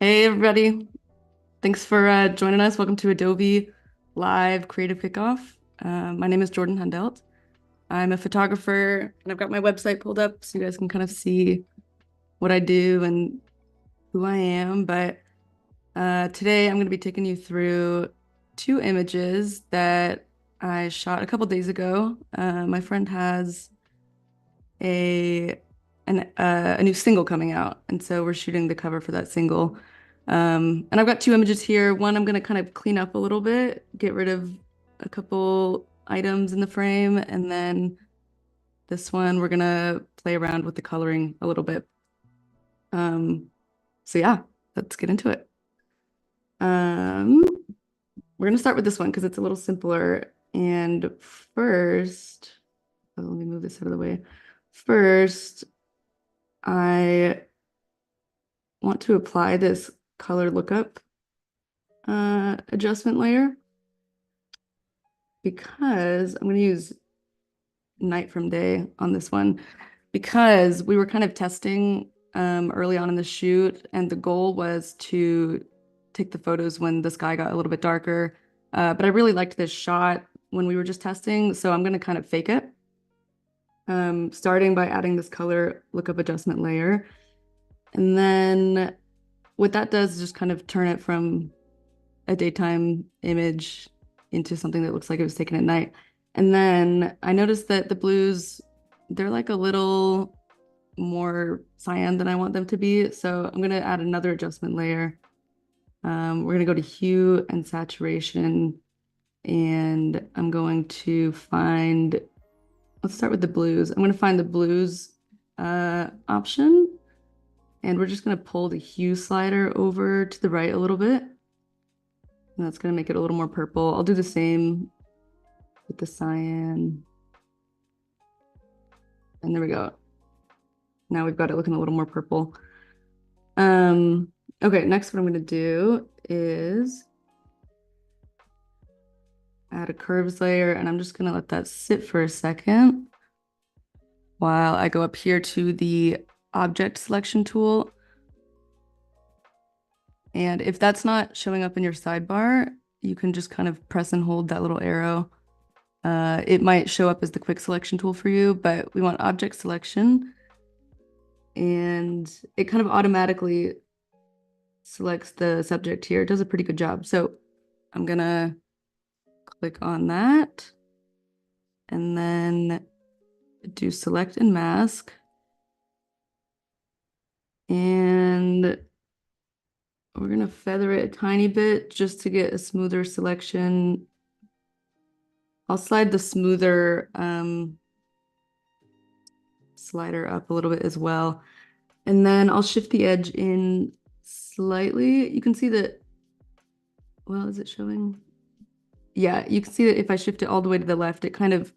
Hey everybody, thanks for joining us. Welcome to Adobe Live Creative Kickoff. My name is Jordan Hundelt. I'm a photographer and I've got my website pulled up so you guys can kind of see what I do and who I am. But today I'm going to be taking you through two images that I shot a couple days ago. My friend has a a new single coming out, and so we're shooting the cover for that single. And I've got two images here. One I'm gonna kind of clean up a little bit, get rid of a couple items in the frame, and then this one we're gonna play around with the coloring a little bit. So yeah, let's get into it. Um, we're gonna start with this one because it's a little simpler. And first, let me move this out of the way. First, I want to apply this color lookup adjustment layer because I'm going to use night from day on this one because we were kind of testing early on in the shoot, and the goal was to take the photos when the sky got a little bit darker. But I really liked this shot when we were just testing, so I'm going to kind of fake it. Starting by adding this color lookup adjustment layer. And then what that does is just kind of turn it from a daytime image into something that looks like it was taken at night. And then I noticed that the blues, they're like a little more cyan than I want them to be. So I'm going to add another adjustment layer. We're going to go to hue and saturation, and I'm going to find, let's start with the blues. I'm going to find the blues option, and we're just going to pull the hue slider over to the right a little bit. And that's going to make it a little more purple. I'll do the same with the cyan. And there we go. Now we've got it looking a little more purple. Okay, next what I'm going to do is add a curves layer, and I'm just going to let that sit for a second while I go up here to the object selection tool. And if that's not showing up in your sidebar, you can just kind of press and hold that little arrow. It might show up as the quick selection tool for you, but we want object selection. And it kind of automatically selects the subject here. It does a pretty good job. So I'm gonna click on that and then do select and mask. And we're gonna feather it a tiny bit just to get a smoother selection. I'll slide the smoother slider up a little bit as well. And then I'll shift the edge in slightly. You can see that, well, is it showing? Yeah, you can see that if I shift it all the way to the left, it kind of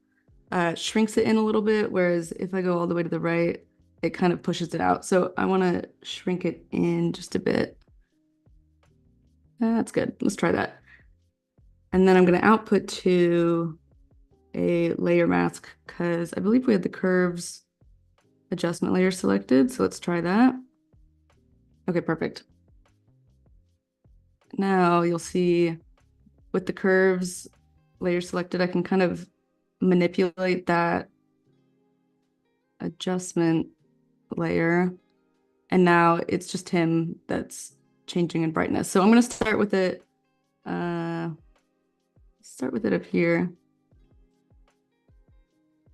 shrinks it in a little bit, whereas if I go all the way to the right, it kind of pushes it out. So I want to shrink it in just a bit. That's good. Let's try that. And then I'm going to output to a layer mask because I believe we had the curves adjustment layer selected. So let's try that. Okay, perfect. Now you'll see with the curves layer selected, I can kind of manipulate that adjustment layer. And now it's just him that's changing in brightness. So I'm going to start with it. Start with it up here.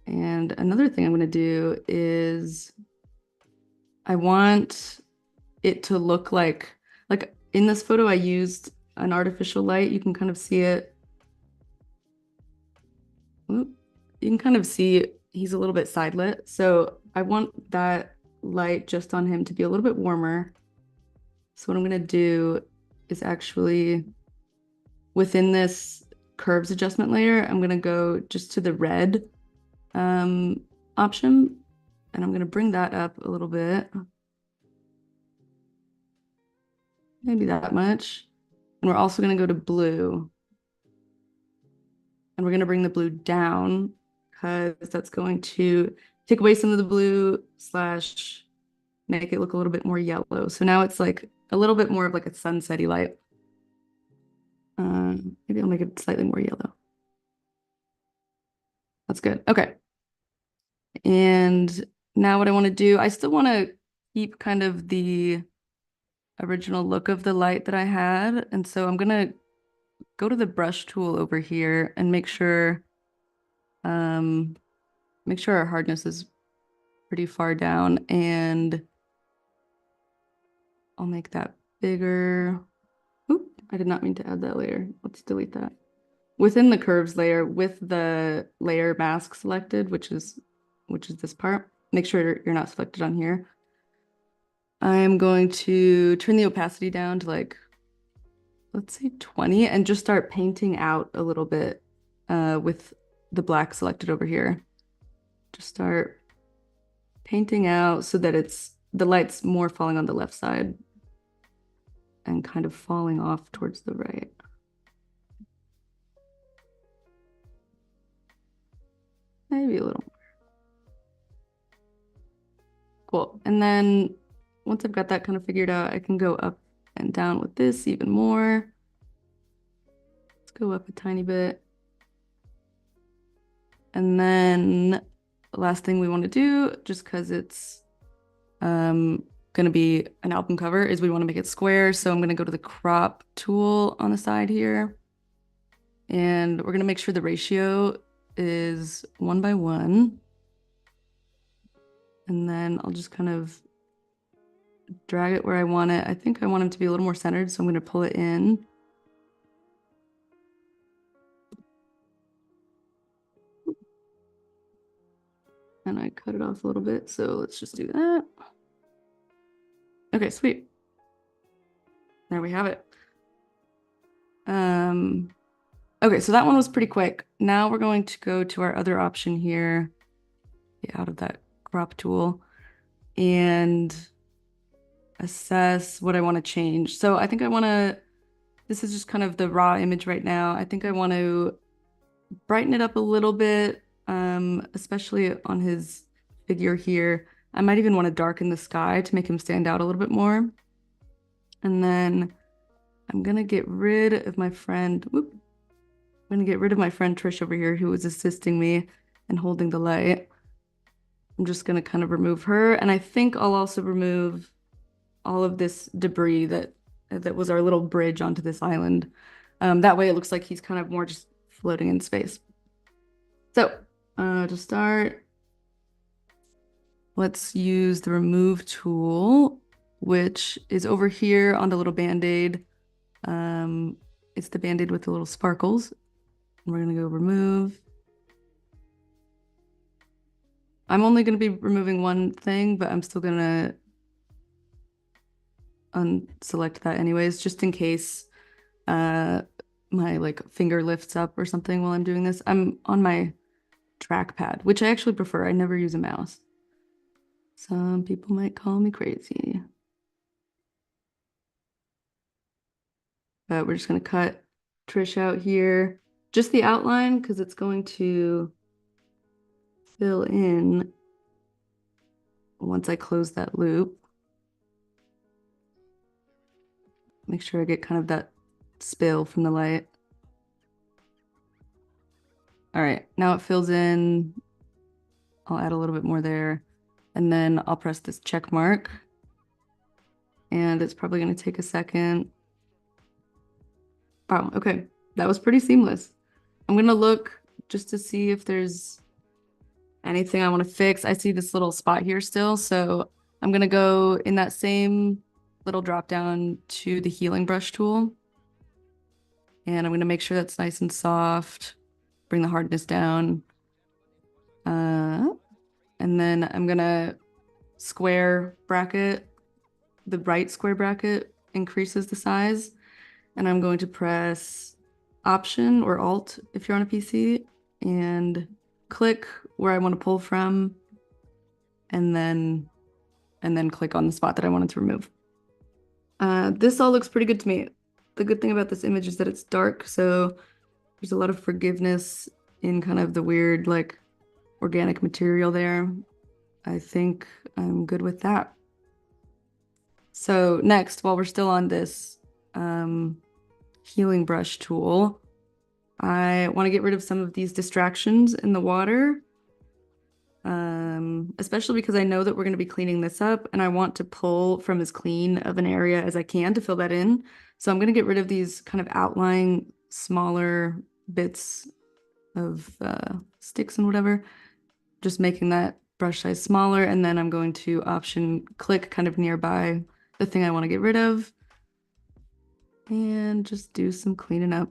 And another thing I'm going to do is I want it to look like in this photo, I used an artificial light. You can kind of see it. You can kind of see he's a little bit side lit. So I want that light just on him to be a little bit warmer. So what I'm going to do is actually within this curves adjustment layer, I'm going to go just to the red option, and I'm going to bring that up a little bit. Maybe that much. And we're also going to go to blue. And we're going to bring the blue down because that's going to take away some of the blue slash make it look a little bit more yellow. So now it's like a little bit more of like a sunsetty light. Maybe I'll make it slightly more yellow. That's good. Okay. And now what I want to do, I still want to keep kind of the original look of the light that I had. And so I'm going to go to the brush tool over here and make sure our hardness is pretty far down, and I'll make that bigger. Oop, I did not mean to add that layer. Let's delete that. Within the curves layer with the layer mask selected, which is this part, make sure you're not selected on here. I'm going to turn the opacity down to like, let's say 20, and just start painting out a little bit with the black selected over here. Just start painting out so that the light's more falling on the left side and kind of falling off towards the right. Maybe a little more. Cool. And then once I've got that kind of figured out, I can go up and down with this even more. Let's go up a tiny bit. And then the last thing we want to do, just because it's going to be an album cover, is we want to make it square. So I'm going to go to the crop tool on the side here. And we're going to make sure the ratio is 1:1. And then I'll just kind of drag it where I want it. I think I want him to be a little more centered, so I'm going to pull it in. And I cut it off a little bit, so let's just do that. Okay, sweet. There we have it. Okay, so that one was pretty quick. Now we're going to go to our other option here, get out of that crop tool, and assess what I want to change. So I think I want to, this is just kind of the raw image right now. I think I want to brighten it up a little bit, especially on his figure here. I might even want to darken the sky to make him stand out a little bit more. And then I'm going to get rid of my friend, I'm going to get rid of my friend Trish over here, who was assisting me and holding the light. I'm just going to kind of remove her. And I think I'll also remove all of this debris that was our little bridge onto this island. That way it looks like he's kind of more just floating in space. So to start, let's use the remove tool, which is over here on the little band-aid. It's the band-aid with the little sparkles. And we're going to go remove. I'm only going to be removing one thing, but I'm still going to unselect that anyways, just in case my like finger lifts up or something while I'm doing this. I'm on my trackpad, which I actually prefer. I never use a mouse. Some people might call me crazy. But we're just going to cut Trish out here. Just the outline, because it's going to fill in once I close that loop. Make sure I get kind of that spill from the light. All right, now it fills in. I'll add a little bit more there. And then I'll press this check mark. And it's probably going to take a second. Wow, okay. That was pretty seamless. I'm going to look just to see if there's anything I want to fix. I see this little spot here still. So I'm going to go in that same little drop down to the healing brush tool. And I'm going to make sure that's nice and soft. Bring the hardness down. And then I'm going to square bracket. The right square bracket increases the size. And I'm going to press Option or Alt if you're on a PC and click where I want to pull from, and then click on the spot that I wanted to remove. This all looks pretty good to me. The good thing about this image is that it's dark, so there's a lot of forgiveness in kind of the weird like organic material there. I think I'm good with that. So next, while we're still on this healing brush tool, I want to get rid of some of these distractions in the water, especially because I know that we're going to be cleaning this up and I want to pull from as clean of an area as I can to fill that in. So I'm going to get rid of these kind of outlying smaller bits of sticks and whatever, just making that brush size smaller. And then I'm going to option click kind of nearby the thing I want to get rid of and just do some cleaning up.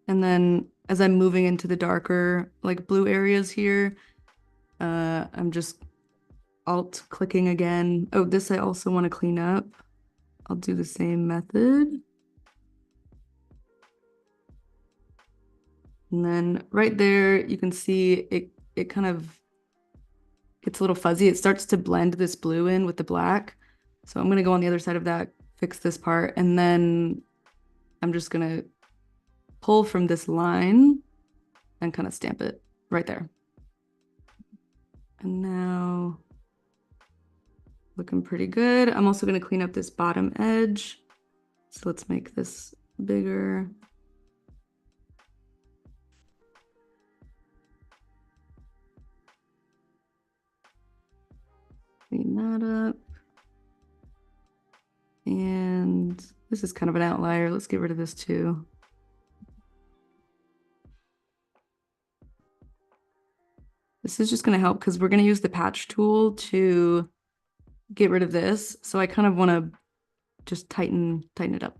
And then as I'm moving into the darker like blue areas here, I'm just alt clicking again. Oh, this I also want to clean up. I'll do the same method. And then right there, you can see it kind of gets a little fuzzy. It starts to blend this blue in with the black. So I'm going to go on the other side of that, fix this part, and then I'm just going to pull from this line and kind of stamp it right there. And now looking pretty good. I'm also going to clean up this bottom edge. So let's make this bigger. Clean that up. And this is kind of an outlier. Let's get rid of this too. This is just going to help because we're going to use the patch tool to get rid of this. So I kind of want to just tighten it up.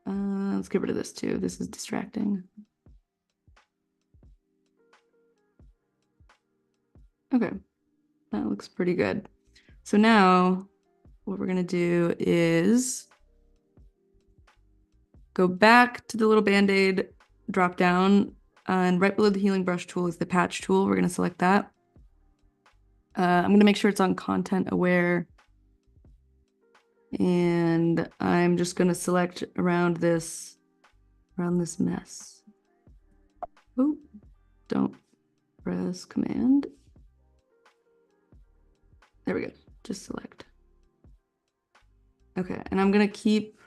Let's get rid of this too. This is distracting. Okay, that looks pretty good. So now what we're going to do is go back to the little Band-Aid drop down, and right below the healing brush tool is the patch tool. We're going to select that. I'm going to make sure it's on content aware. And I'm just going to select around this mess. Oh, don't press command. There we go. Just select. Okay, and I'm going to keep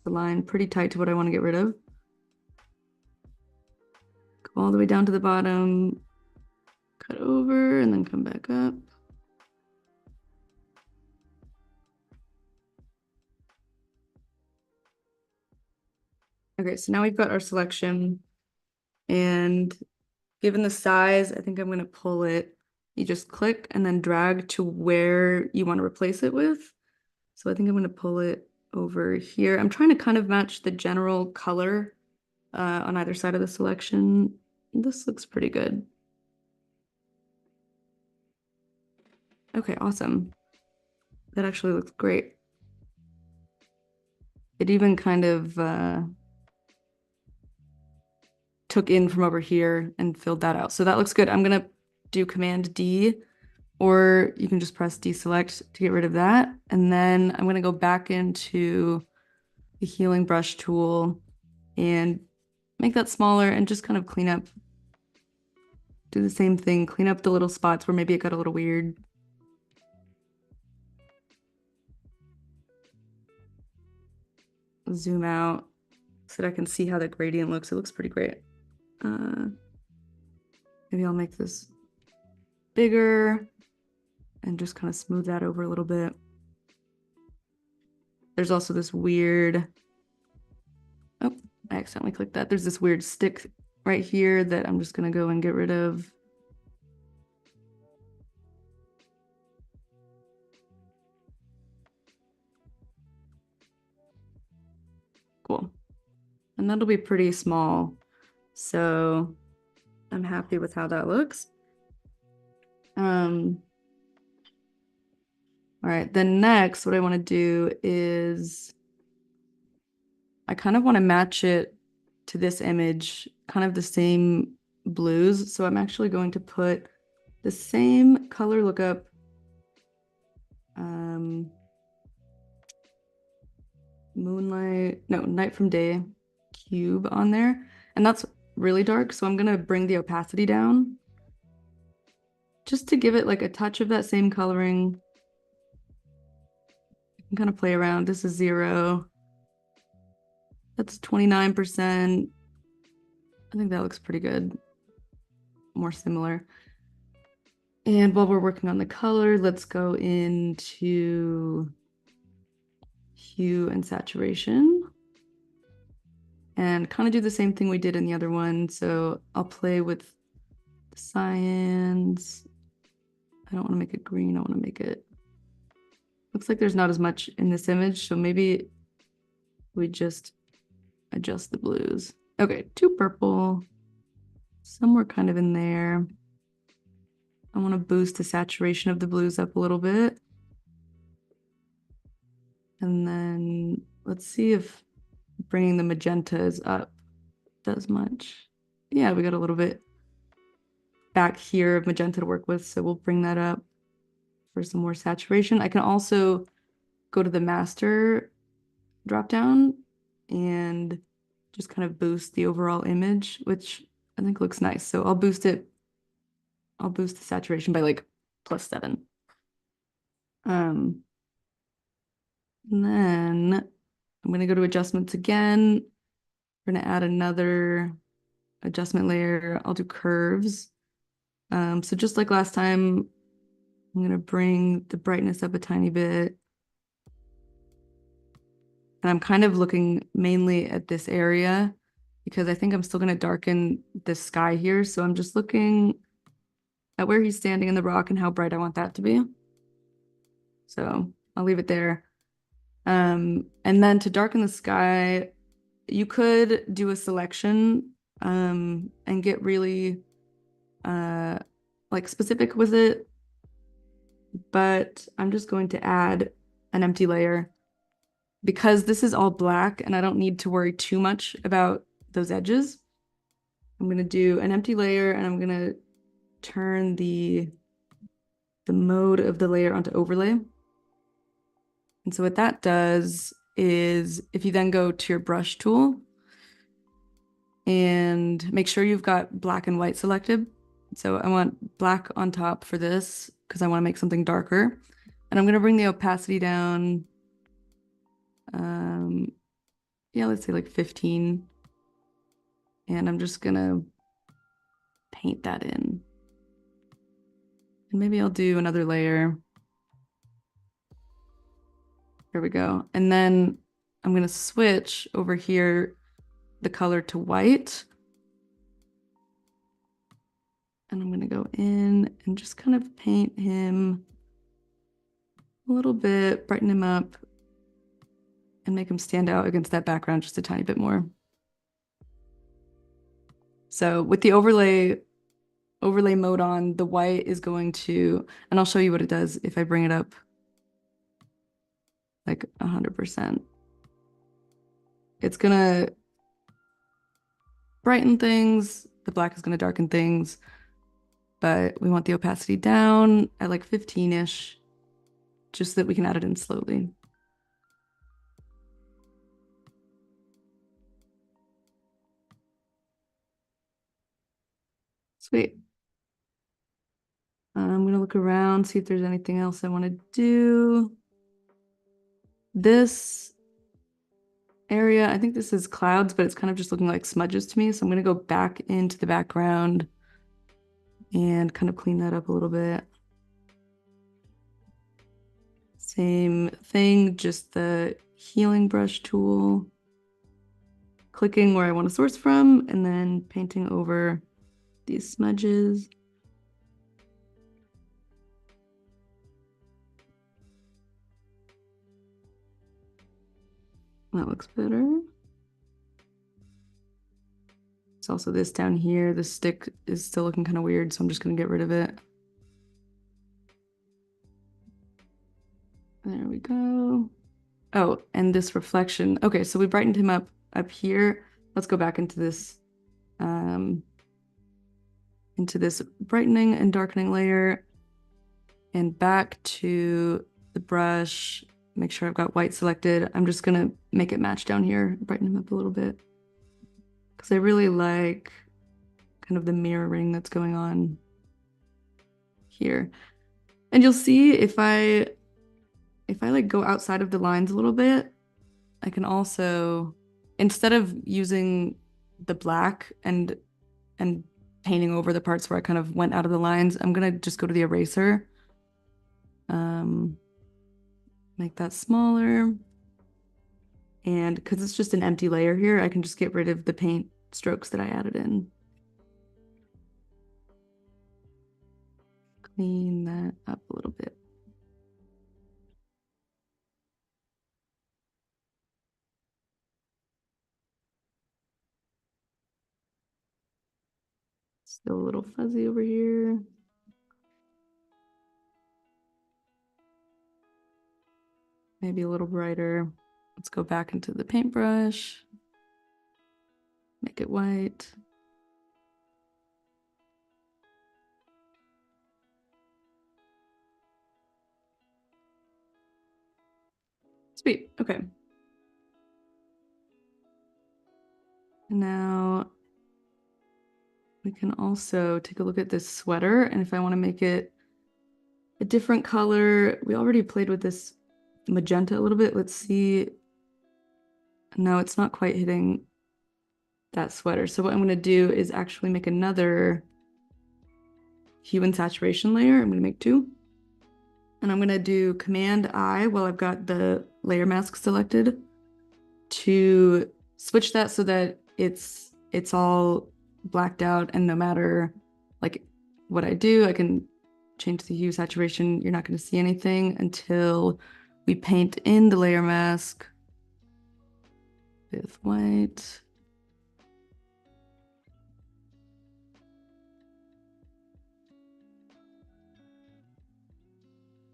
the line pretty tight to what I want to get rid of. Go all the way down to the bottom, cut over, and then come back up. Okay, so now we've got our selection, and given the size, I think I'm going to pull it. You just click and then drag to where you want to replace it with. So I think I'm going to pull it over here. I'm trying to kind of match the general color on either side of the selection. This looks pretty good. Okay, awesome. That actually looks great. It even kind of took in from over here and filled that out. So that looks good. I'm going to do Command D, or you can just press deselect to get rid of that. And then I'm going to go back into the healing brush tool and make that smaller and just kind of clean up. Do the same thing, clean up the little spots where maybe it got a little weird. Zoom out so that I can see how the gradient looks. It looks pretty great. Maybe I'll make this bigger and just kind of smooth that over a little bit. There's also this weird, oh, I accidentally clicked that. There's this weird stick right here that I'm just gonna go and get rid of. Cool. And that'll be pretty small. So I'm happy with how that looks. All right, then next, what I want to do is I kind of want to match it to this image, kind of the same blues. So I'm actually going to put the same color lookup night from day cube on there. And that's really dark, so I'm gonna bring the opacity down just to give it like a touch of that same coloring. You can kind of play around. This is 0. That's 29%. I think that looks pretty good. More similar. And while we're working on the color, let's go into hue and saturation. And kind of do the same thing we did in the other one. So I'll play with the cyans. I don't want to make it green. I want to make it... Looks like there's not as much in this image. So maybe we just adjust the blues. Okay, too purple. Somewhere kind of in there. I want to boost the saturation of the blues up a little bit. And then let's see if bringing the magentas up does much. Yeah, we got a little bit back here of magenta to work with, so we'll bring that up for some more saturation. I can also go to the master dropdown and just kind of boost the overall image, which I think looks nice. So I'll boost the saturation by like +7. And then I'm going to go to adjustments again. We're going to add another adjustment layer. I'll do curves. So just like last time, I'm going to bring the brightness up a tiny bit. And I'm kind of looking mainly at this area because I think I'm still going to darken this sky here. So I'm just looking at where he's standing in the rock and how bright I want that to be. So I'll leave it there. And then to darken the sky, you could do a selection and get really like specific with it. But I'm just going to add an empty layer because this is all black and I don't need to worry too much about those edges. I'm going to do an empty layer and I'm going to turn the mode of the layer onto overlay. And so what that does is if you then go to your brush tool and make sure you've got black and white selected. So I want black on top for this because I want to make something darker. And I'm going to bring the opacity down. Yeah, let's say like 15. And I'm just going to paint that in. And maybe I'll do another layer. Here we go. And then I'm going to switch over here the color to white. And I'm going to go in and just kind of paint him a little bit, brighten him up, and make him stand out against that background just a tiny bit more. So with the overlay mode on, the white is going to, and I'll show you what it does if I bring it up like 100%. It's gonna brighten things, the black is gonna darken things, but we want the opacity down at like 15-ish, just so that we can add it in slowly. Sweet. I'm gonna look around, see if there's anything else I want to do. This area, I think this is clouds, but it's kind of just looking like smudges to me. So I'm gonna go back into the background and kind of clean that up a little bit. Same thing, just the healing brush tool, clicking where I want to source from, and then painting over these smudges. That looks better. It's also this down here. The stick is still looking kind of weird, so I'm just going to get rid of it. There we go. Oh, and this reflection. Okay, so we brightened him up here. Let's go back into this brightening and darkening layer and back to the brush. Make sure I've got white selected. I'm just gonna make it match down here, brighten him up a little bit. Because I really like kind of the mirroring that's going on here. And you'll see if I like go outside of the lines a little bit, I can also, instead of using the black and painting over the parts where I kind of went out of the lines, I'm gonna just go to the eraser. Make that smaller. And because it's just an empty layer here, I can just get rid of the paint strokes that I added in. Clean that up a little bit. Still a little fuzzy over here. Maybe a little brighter. Let's go back into the paintbrush. Make it white. Sweet, okay. Now we can also take a look at this sweater, and if I want to make it a different color, we already played with this magenta a little bit. Let's see. No, it's not quite hitting that sweater. So what I'm going to do is actually make another hue and saturation layer. I'm going to make two. And I'm going to do Command I while I've got the layer mask selected to switch that so that it's all blacked out, and no matter like what I do, I can change the hue saturation. You're not going to see anything until we paint in the layer mask with white.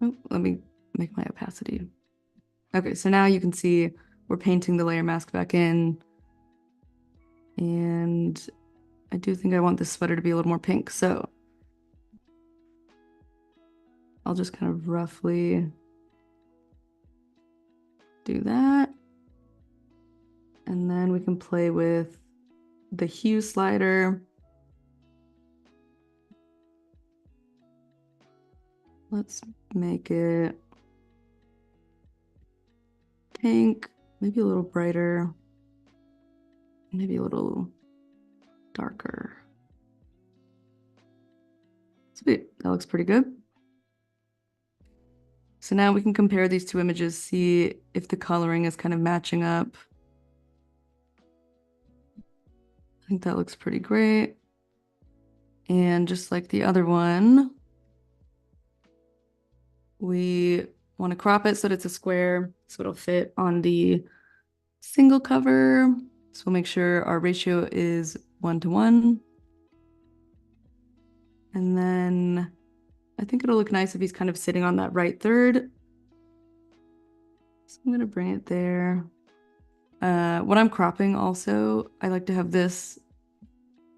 Oh, let me make my opacity. Okay, so now you can see we're painting the layer mask back in. And I do think I want this sweater to be a little more pink, so I'll just kind of roughly do that. And then we can play with the hue slider. Let's make it pink, maybe a little brighter, maybe a little darker. Sweet, that looks pretty good. So now we can compare these two images, see if the coloring is kind of matching up. I think that looks pretty great. And just like the other one, we want to crop it so that it's a square, so it'll fit on the single cover. So we'll make sure our ratio is 1:1. And then I think it'll look nice if he's kind of sitting on that right third. So I'm going to bring it there. When I'm cropping also, I like to have this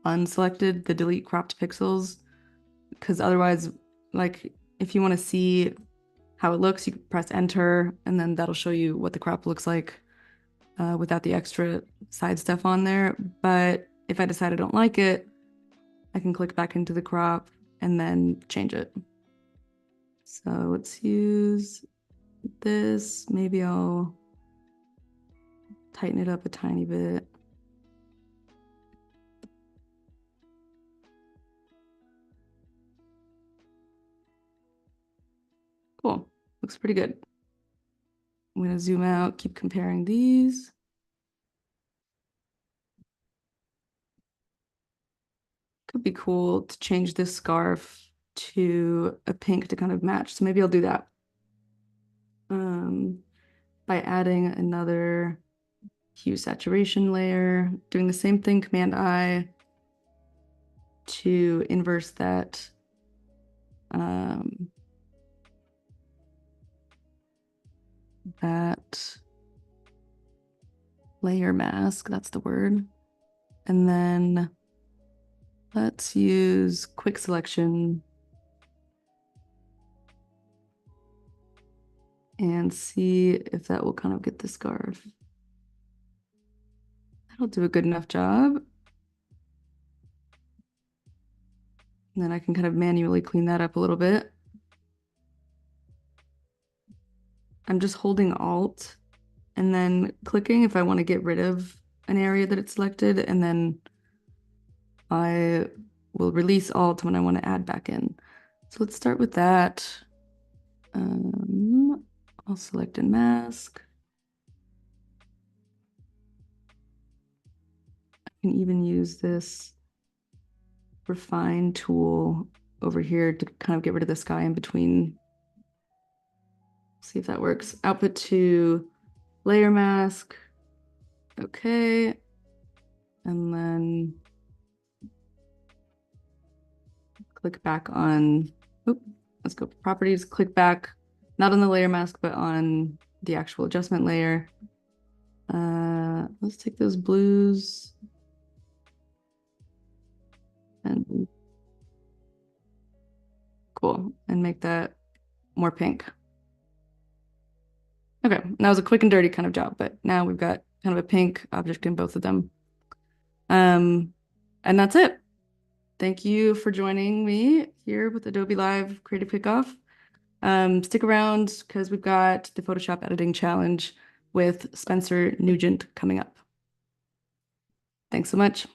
unselected, the delete cropped pixels, because otherwise, like if you want to see how it looks, you can press enter and then that'll show you what the crop looks like without the extra side stuff on there. But if I decide I don't like it, I can click back into the crop and then change it. So let's use this. Maybe I'll tighten it up a tiny bit. Cool, looks pretty good. I'm gonna zoom out, keep comparing these. Could be cool to change this scarf to a pink to kind of match. So maybe I'll do that. By adding another hue saturation layer, doing the same thing, Command I, to inverse that that layer mask, that's the word. And then let's use quick selection and see if that will kind of get the scarf. That'll do a good enough job. And then I can kind of manually clean that up a little bit. I'm just holding Alt and then clicking if I want to get rid of an area that it's selected, and then I will release Alt when I want to add back in. So let's start with that. I'll select and mask. I can even use this refine tool over here to kind of get rid of the sky in between. See if that works. Output to layer mask. Okay. And then click back on, let's go properties, click back, not on the layer mask, but on the actual adjustment layer. Let's take those blues and cool, and make that more pink. Okay, that was a quick and dirty kind of job, but now we've got kind of a pink object in both of them. And that's it. Thank you for joining me here with Adobe Live Creative Kickoff. Stick around because we've got the Photoshop Editing Challenge with Spencer Nugent coming up. Thanks so much.